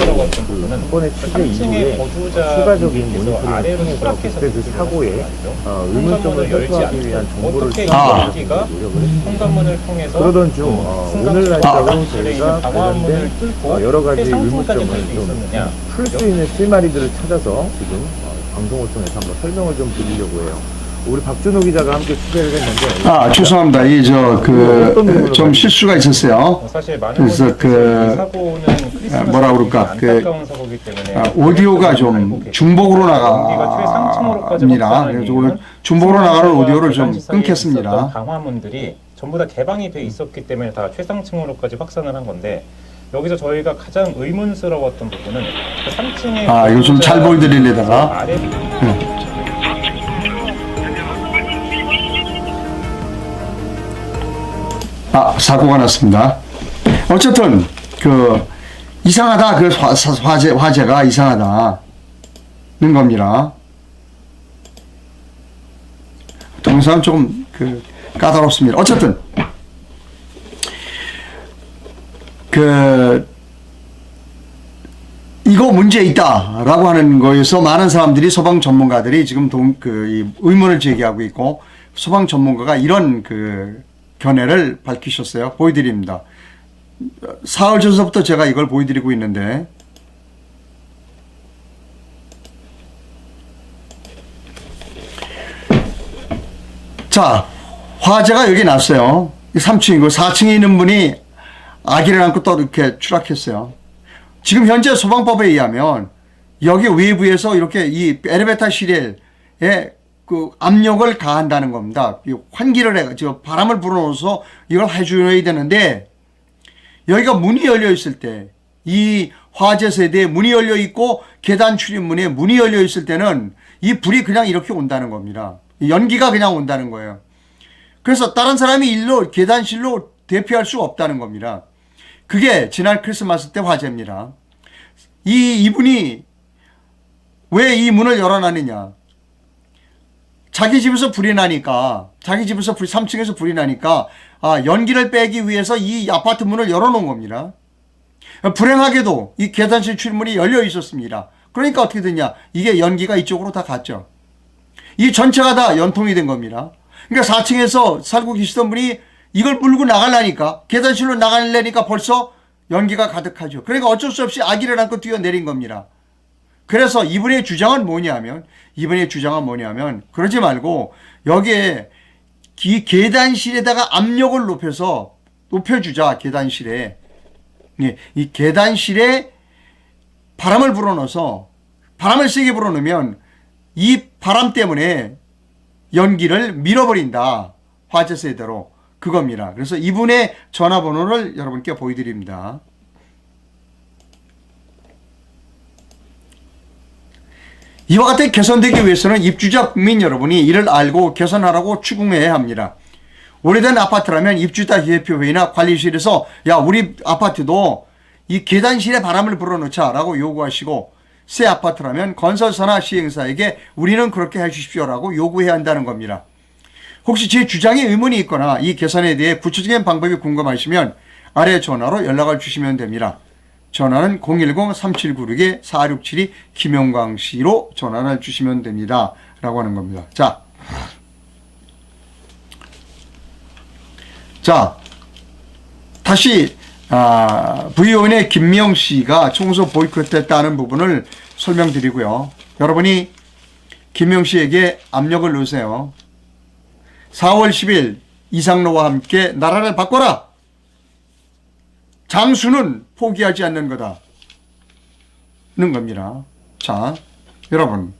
한 번의 취재 이후에 추가적인 모니터링을 통해서 그때 사고에 의문점을 해소하기 위한 정보를 추가하기 노력을 했습니다. 그러던 중 오늘 날짜로 저희가 관련된 여러 가지 의문점을 좀 풀 수 있는 실마리들을 찾아서 지금 방송을 통해서 한번 설명을 좀 드리려고 해요. 우리 박준호 기자가 함께 취재를 했는데 죄송합니다. 좀 실수가 있었어요. 그래서 뭐라 그럴까 오디오가 좀 중복으로 나갑니다. 그래서 중복으로 나가는 오디오를 좀 끊겠습니다. 강화문들이 전부 다 개방이 돼 있었기 때문에 다 최상층으로까지 확산을 한 건데 여기서 저희가 가장 의문스러웠던 부분은 3층에 이거 좀 잘 보여드리려다가 사고가 났습니다. 어쨌든 이상하다. 화재가 이상하다는 겁니다. 동영상 조금 까다롭습니다. 어쨌든 이거 문제 있다라고 하는 거에서 많은 사람들이 소방 전문가들이 지금 이 의문을 제기하고 있고, 소방 전문가가 이런 견해를 밝히셨어요. 보여드립니다. 사흘 전서부터 제가 이걸 보여드리고 있는데, 자, 화재가 여기 났어요. 3층이고 4층에 있는 분이 아기를 안고 또 이렇게 추락했어요. 지금 현재 소방법에 의하면 여기 외부에서 이렇게 이 엘리베이터실에 압력을 가한다는 겁니다. 환기를 해가지고 바람을 불어넣어서 이걸 해줘야 되는데, 여기가 문이 열려 있을 때, 이 화재 세대에 문이 열려 있고 계단 출입문에 문이 열려 있을 때는 이 불이 그냥 이렇게 온다는 겁니다. 연기가 그냥 온다는 거예요. 그래서 다른 사람이 계단실로 대피할 수 없다는 겁니다. 그게 지난 크리스마스 때 화재입니다. 이분이 왜 이 문을 열어놨느냐. 자기 집에서 불이 나니까, 3층에서 불이 나니까, 연기를 빼기 위해서 이 아파트 문을 열어놓은 겁니다. 불행하게도 이 계단실 출입문이 열려 있었습니다. 그러니까 어떻게 됐냐. 이게 연기가 이쪽으로 다 갔죠. 이 전체가 다 연통이 된 겁니다. 그러니까 4층에서 살고 계시던 분이 이걸 물고 나가려니까, 계단실로 나가려니까 벌써 연기가 가득하죠. 그러니까 어쩔 수 없이 아기를 안고 뛰어내린 겁니다. 그래서 이분의 주장은 뭐냐면, 그러지 말고 여기에 이 계단실에다가 압력을 높여주자. 계단실에. 이 계단실에 바람을 불어넣어서, 바람을 세게 불어넣으면 이 바람 때문에 연기를 밀어버린다. 화재 세대로. 그겁니다. 그래서 이분의 전화번호를 여러분께 보여드립니다. 이와 같이 개선되기 위해서는 입주자 국민 여러분이 이를 알고 개선하라고 추궁해야 합니다. 오래된 아파트라면 입주자 대표회의나 관리실에서 우리 아파트도 이 계단실에 바람을 불어넣자 라고 요구하시고, 새 아파트라면 건설사나 시행사에게 우리는 그렇게 해주십시오라고 요구해야 한다는 겁니다. 혹시 제 주장에 의문이 있거나 이 개선에 대해 구체적인 방법이 궁금하시면 아래 전화로 연락을 주시면 됩니다. 전화는 010-3796-4672 김영광 씨로 전화를 주시면 됩니다. 라고 하는 겁니다. 자, 다시 부의원의 김명 씨가 청소 보이콧했다는 부분을 설명드리고요. 여러분이 김명 씨에게 압력을 넣으세요. 4월 10일 이상로와 함께 나라를 바꿔라. 장수는 포기하지 않는 거다. 는 겁니다. 자, 여러분,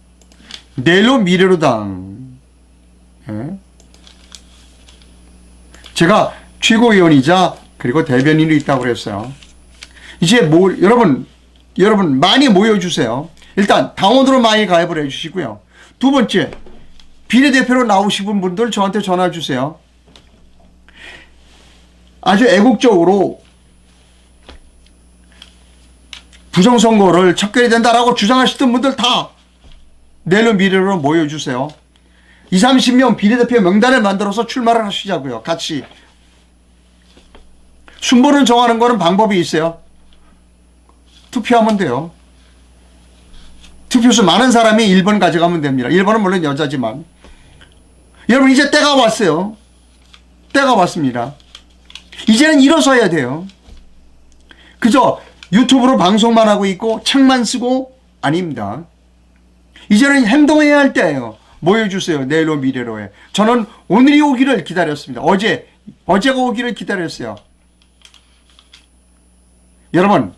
내일로 미래로당. 제가 최고위원이자 그리고 대변인이 있다고 그랬어요. 이제 여러분 많이 모여주세요. 일단 당원으로 많이 가입을 해주시고요. 두 번째, 비례대표로 나오시는 분들 저한테 전화 주세요. 아주 애국적으로 부정선거를 척결해야 된다라고 주장하시던 분들 다 내일로 미래로 모여주세요. 20, 30명 비례대표 명단을 만들어서 출마를 하시자고요. 같이. 순번을 정하는 거는 방법이 있어요. 투표하면 돼요. 투표수 많은 사람이 1번 가져가면 됩니다. 1번은 물론 여자지만. 여러분, 이제 때가 왔어요. 때가 왔습니다. 이제는 일어서야 돼요. 그저 유튜브로 방송만 하고 있고 책만 쓰고 아닙니다. 이제는 행동해야 할 때예요. 모여주세요. 내일로 미래로에. 저는 오늘이 오기를 기다렸습니다. 어제가 오기를 기다렸어요. 여러분,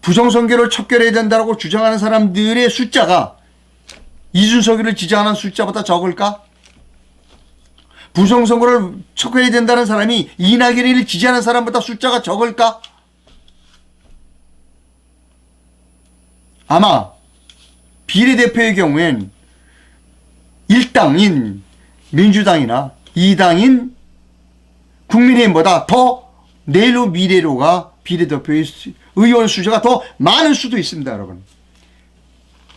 부정선거를 척결해야 된다고 주장하는 사람들의 숫자가 이준석이를 지지하는 숫자보다 적을까? 부정선거를 척결해야 된다는 사람이 이낙연을 지지하는 사람보다 숫자가 적을까? 아마 비례대표의 경우엔 1당인 민주당이나 2당인 국민의힘보다 더 내일로 미래로가 비례대표의 의원 수가 더 많을 수도 있습니다, 여러분.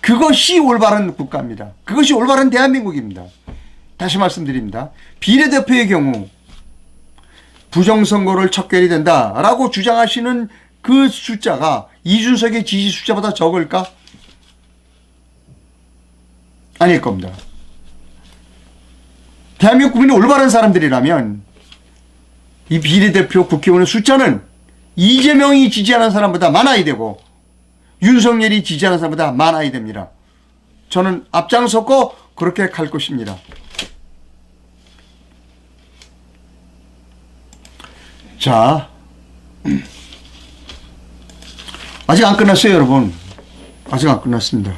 그것이 올바른 국가입니다. 그것이 올바른 대한민국입니다. 다시 말씀드립니다. 비례대표의 경우 부정선거를 척결이 된다라고 주장하시는 그 숫자가 이준석의 지지 숫자보다 적을까? 아닐 겁니다. 대한민국 국민이 올바른 사람들이라면 이 비례대표 국회의원의 숫자는 이재명이 지지하는 사람보다 많아야 되고 윤석열이 지지하는 사람보다 많아야 됩니다. 저는 앞장섰고 그렇게 갈 것입니다. 자, 아직 안 끝났어요, 여러분. 아직 안 끝났습니다.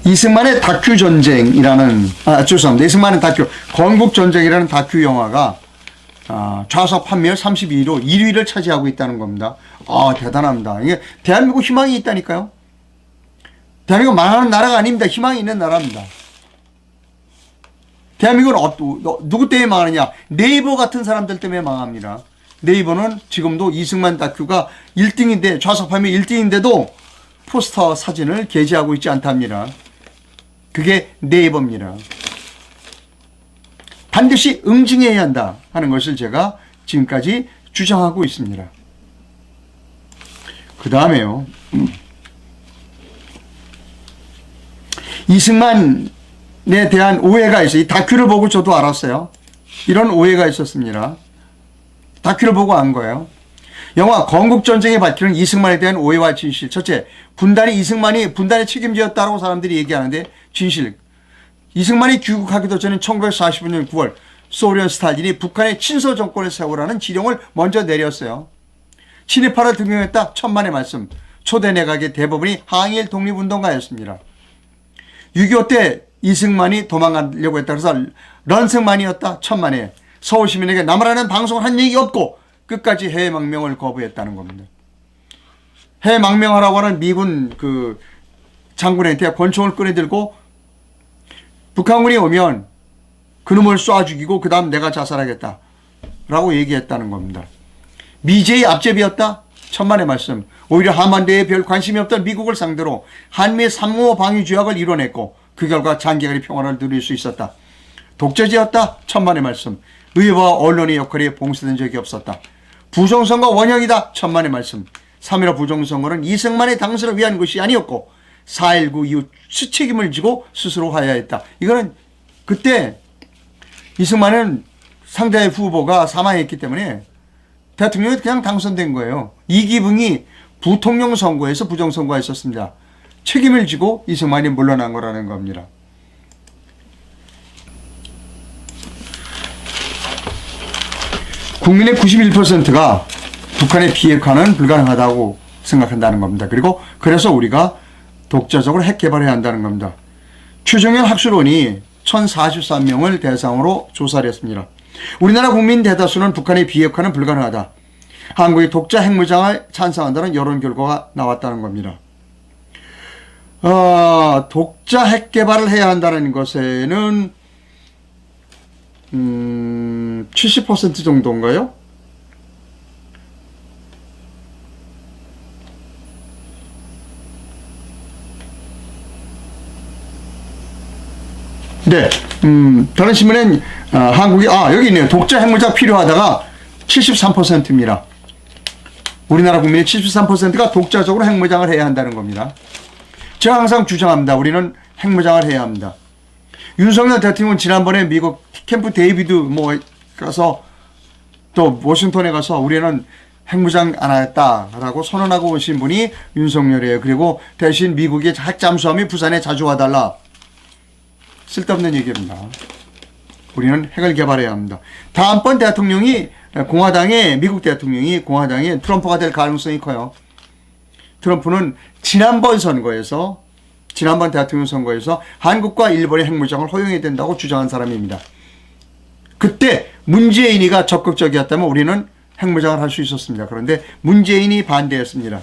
이승만의 다큐 전쟁이라는 죄송합니다. 이승만의 다큐 건국 전쟁이라는 다큐 영화가 좌석 판매율 32위로 1위를 차지하고 있다는 겁니다. 대단합니다. 이게 대한민국 희망이 있다니까요. 대한민국 망하는 나라가 아닙니다. 희망이 있는 나라입니다. 대한민국은 누구 때문에 망하느냐? 네이버 같은 사람들 때문에 망합니다. 네이버는 지금도 이승만 다큐가 1등인데 좌석 판매 1등인데도 포스터 사진을 게재하고 있지 않답니다. 그게 네이버입니다. 반드시 응징해야 한다 하는 것을 제가 지금까지 주장하고 있습니다. 그 다음에요. 이승만에 대한 오해가 있어요. 이 다큐를 보고 저도 알았어요. 이런 오해가 있었습니다. 다큐를 보고 안 거예요. 영화 건국전쟁에 밝히는 이승만에 대한 오해와 진실. 첫째, 이승만이 분단의 책임지었다고 사람들이 얘기하는데 진실. 이승만이 귀국하기도 전인 1945년 9월 소련 스탈린이 북한의 친서 정권을 세우라는 지령을 먼저 내렸어요. 친일파를 등용했다. 천만의 말씀. 초대 내각의 대부분이 항일 독립운동가였습니다. 6.25 때 이승만이 도망가려고 했다. 그래서 런승만이었다. 천만에. 서울 시민에게 남으라는 방송을 한 얘기 없고 끝까지 해외망명을 거부했다는 겁니다. 해외망명하라고 하는 미군 그 장군한테 권총을 꺼내들고 북한군이 오면 그놈을 쏴 죽이고 그 다음 내가 자살하겠다 라고 얘기했다는 겁니다. 미제의 앞제비였다? 천만의 말씀. 오히려 한반도에 별 관심이 없던 미국을 상대로 한미의 삼호 방위 조약을 이뤄냈고 그 결과 장기간의 평화를 누릴 수 있었다. 독재지였다? 천만의 말씀. 의회와 언론의 역할이 봉쇄된 적이 없었다. 부정선거 원형이다. 천만의 말씀. 3.15 부정선거는 이승만의 당선을 위한 것이 아니었고 4.19 이후 수책임을 지고 스스로 하야했다. 이거는 그때 이승만은 상대 후보가 사망했기 때문에 대통령이 그냥 당선된 거예요. 이기붕이 부통령 선거에서 부정선거가 있었습니다. 책임을 지고 이승만이 물러난 거라는 겁니다. 국민의 91%가 북한의 비핵화는 불가능하다고 생각한다는 겁니다. 그리고 그래서 우리가 독자적으로 핵 개발해야 한다는 겁니다. 추정현 학술원이 1043명을 대상으로 조사를 했습니다. 우리나라 국민 대다수는 북한의 비핵화는 불가능하다. 한국의 독자 핵무장을 찬성한다는 여론 결과가 나왔다는 겁니다. 독자 핵 개발을 해야 한다는 것에는 70% 정도인가요? 네, 다른 신문엔 한국이 여기 있네요. 독자 핵무장 필요하다가 73%입니다. 우리나라 국민의 73%가 독자적으로 핵무장을 해야 한다는 겁니다. 제가 항상 주장합니다. 우리는 핵무장을 해야 합니다. 윤석열 대통령은 지난번에 미국 캠프 데이비드 가서 또 워싱턴에 가서 우리는 핵무장 안 하겠다라고 선언하고 오신 분이 윤석열이에요. 그리고 대신 미국의 핵 잠수함이 부산에 자주 와달라. 쓸데없는 얘기입니다. 우리는 핵을 개발해야 합니다. 다음번 대통령이 미국 대통령이 공화당의 트럼프가 될 가능성이 커요. 트럼프는 지난번 대통령 선거에서 한국과 일본의 핵무장을 허용해야 된다고 주장한 사람입니다. 그때 문재인이가 적극적이었다면 우리는 핵무장을 할 수 있었습니다. 그런데 문재인이 반대했습니다.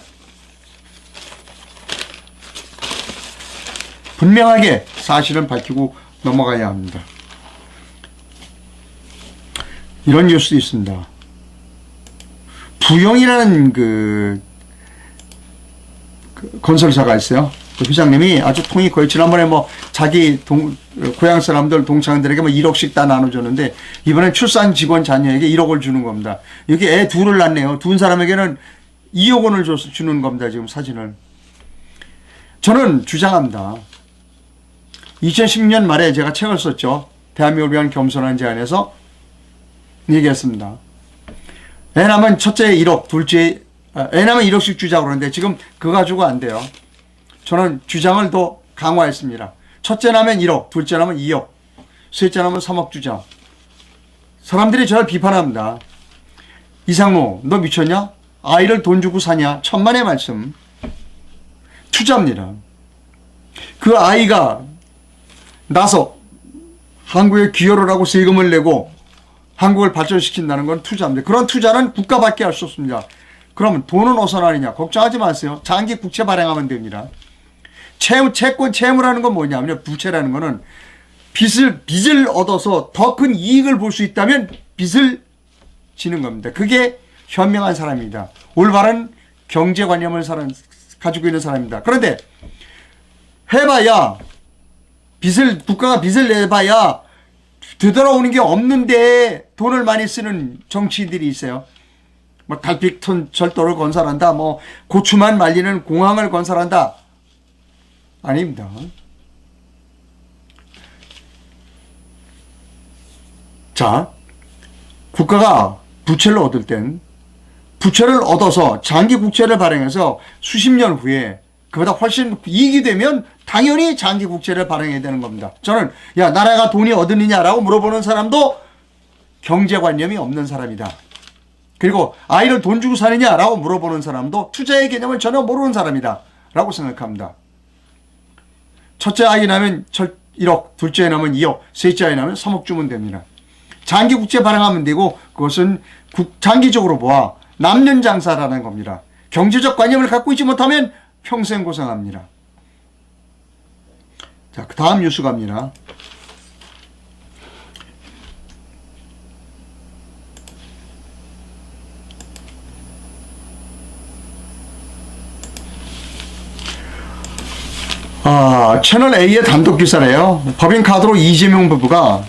분명하게 사실은 밝히고 넘어가야 합니다. 이런 뉴스도 있습니다. 부영이라는 그 건설사가 있어요. 그 회장님이 아주 통이 거의 지난번에 뭐 자기 고향 사람들 동창들에게 뭐 1억씩 다 나눠줬는데 이번엔 출산 직원 자녀에게 1억을 주는 겁니다. 여기 애 둘을 낳네요. 두 사람에게는 2억 원을 주는 겁니다. 지금 사진을. 저는 주장합니다. 2010년 말에 제가 책을 썼죠. 대한민국을 위한 겸손한 제안에서 얘기했습니다. 애 낳으면 첫째 1억, 둘째 애 낳으면 1억씩 주자고 그러는데 지금 그거 가지고 안 돼요. 저는 주장을 더 강화했습니다. 첫째 낳으면 1억, 둘째 낳으면 2억, 셋째 낳으면 3억 주자. 사람들이 저를 비판합니다. 이상로, 너 미쳤냐? 아이를 돈 주고 사냐? 천만의 말씀. 투자입니다. 그 아이가 나서 한국에 기여를 하고 세금을 내고 한국을 발전시킨다는 건 투자입니다. 그런 투자는 국가밖에 할 수 없습니다. 그러면 돈은 어디서 나느냐? 걱정하지 마세요. 장기 국채 발행하면 됩니다. 채권, 채무라는 건 뭐냐면 부채라는 거는 빚을 얻어서 더 큰 이익을 볼 수 있다면 빚을 지는 겁니다. 그게 현명한 사람입니다. 올바른 경제관념을 가지고 있는 사람입니다. 그런데 해봐야 국가가 빚을 내봐야 되돌아오는 게 없는데 돈을 많이 쓰는 정치인들이 있어요. 뭐 달빛 절도를 건설한다, 뭐 고추만 말리는 공항을 건설한다. 아닙니다. 자, 국가가 부채를 얻을 땐 부채를 얻어서 장기 국채를 발행해서 수십 년 후에 그보다 훨씬 이익이 되면 당연히 장기 국채를 발행해야 되는 겁니다. 저는 야, 나라가 돈이 어딨느냐라고 물어보는 사람도 경제관념이 없는 사람이다. 그리고 아이를 돈 주고 사느냐라고 물어보는 사람도 투자의 개념을 전혀 모르는 사람이다 라고 생각합니다. 첫째 아이 낳으면 1억, 둘째 아이 낳으면 2억, 셋째 아이 낳으면 3억 주면 됩니다. 장기 국채 발행하면 되고 그것은 장기적으로 보아 남는 장사라는 겁니다. 경제적 관념을 갖고 있지 못하면 평생 고생합니다. 자, 그 다음 뉴스 갑니다. 채널 A의 단독 기사래요. 법인카드로 이재명 부부가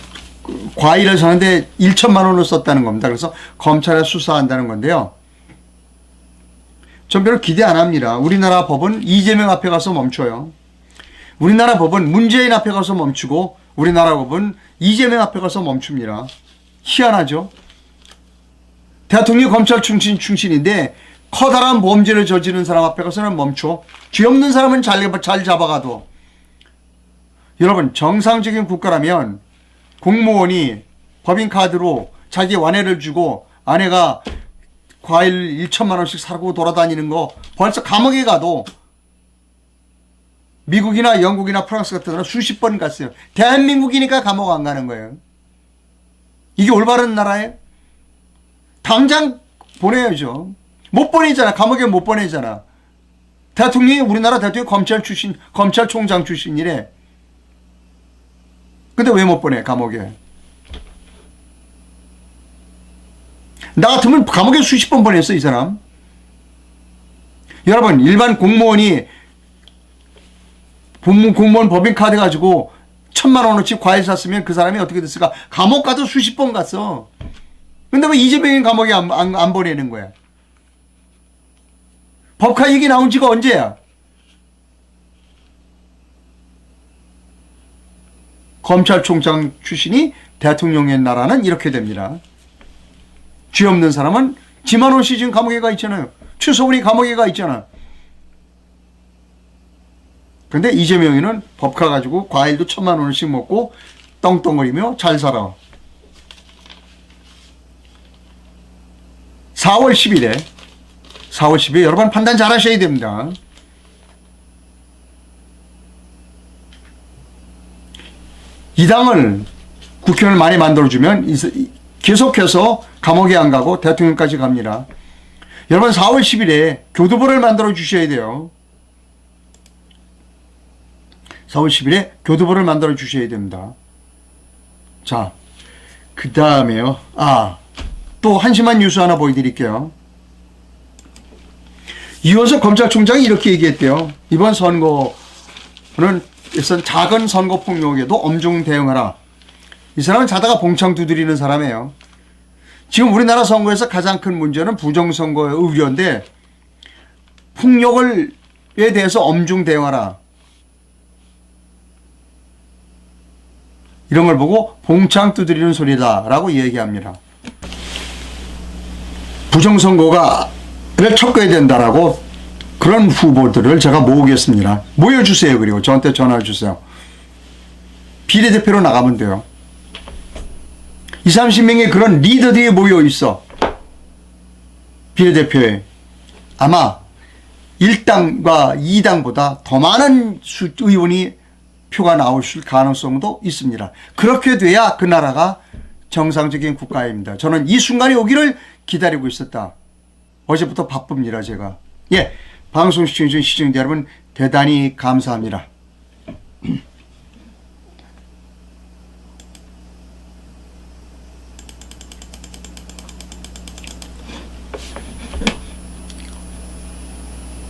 과일을 사는데 1천만 원을 썼다는 겁니다. 그래서 검찰에 수사한다는 건데요. 전 별로 기대 안 합니다. 우리나라 법은 이재명 앞에 가서 멈춰요. 우리나라 법은 문재인 앞에 가서 멈추고 우리나라 법은 이재명 앞에 가서 멈춥니다. 희한하죠? 대통령이 검찰 출신인데 커다란 범죄를 저지른 사람 앞에 가서는 멈춰. 죄 없는 사람은 잘 잡아가도. 여러분, 정상적인 국가라면 공무원이 법인카드로 자기 아내를 주고 아내가 과일 1천만 원씩 사고 돌아다니는 거 벌써 감옥에 가도 미국이나 영국이나 프랑스 같은 데는 수십 번 갔어요. 대한민국이니까 감옥 안 가는 거예요. 이게 올바른 나라예요? 당장 보내야죠. 못 보내잖아. 감옥에 못 보내잖아. 대통령이 우리나라 대통령이 검찰총장 출신이래. 근데 왜 못 보내 감옥에? 나 같으면 감옥에 수십 번 보냈어 이 사람. 여러분, 일반 공무원이 공무원 법인카드 가지고 1,000만 원어치 과일 샀으면 그 사람이 어떻게 됐을까? 감옥 가도 수십 번 갔어. 근데 왜 이재명이 감옥에 안 보내는 거야? 법카 얘기 나온 지가 언제야? 검찰총장 출신이 대통령의 나라는 이렇게 됩니다. 죄 없는 사람은 지만원 씨 지금 감옥에 가 있잖아요. 추서훈이 감옥에 가 있잖아. 근데 이재명이는 법카 가지고 과일도 1,000만 원씩 먹고 떵떵거리며 잘 살아. 4월 10일에 여러분 판단 잘 하셔야 됩니다. 이 당을 국회의원을 많이 만들어주면 계속해서 감옥에 안 가고 대통령까지 갑니다. 여러분 4월 10일에 교두보를 만들어 주셔야 돼요. 4월 10일에 교두보를 만들어 주셔야 됩니다. 자, 그 다음에요. 또 한심한 뉴스 하나 보여드릴게요. 이원석 검찰총장이 이렇게 얘기했대요. 이번 선거는 작은 선거 폭력에도 엄중 대응하라. 이 사람은 자다가 봉창 두드리는 사람이에요. 지금 우리나라 선거에서 가장 큰 문제는 부정선거의 우려인데 폭력에 대해서 엄중 대응하라. 이런 걸 보고 봉창 두드리는 소리다라고 얘기합니다. 부정선거를 척거해야 된다라고 그런 후보들을 제가 모으겠습니다. 모여주세요. 그리고 저한테 전화 주세요. 비례대표로 나가면 돼요. 20-30명의 그런 리더들이 모여 있어. 비례대표에. 아마 1당과 2당보다 더 많은 의원이 표가 나올 가능성도 있습니다. 그렇게 돼야 그 나라가 정상적인 국가입니다. 저는 이 순간이 오기를 기다리고 있었다. 어제부터 바쁩니다, 제가. 예, 방송 시청해주신 시청자 여러분 대단히 감사합니다.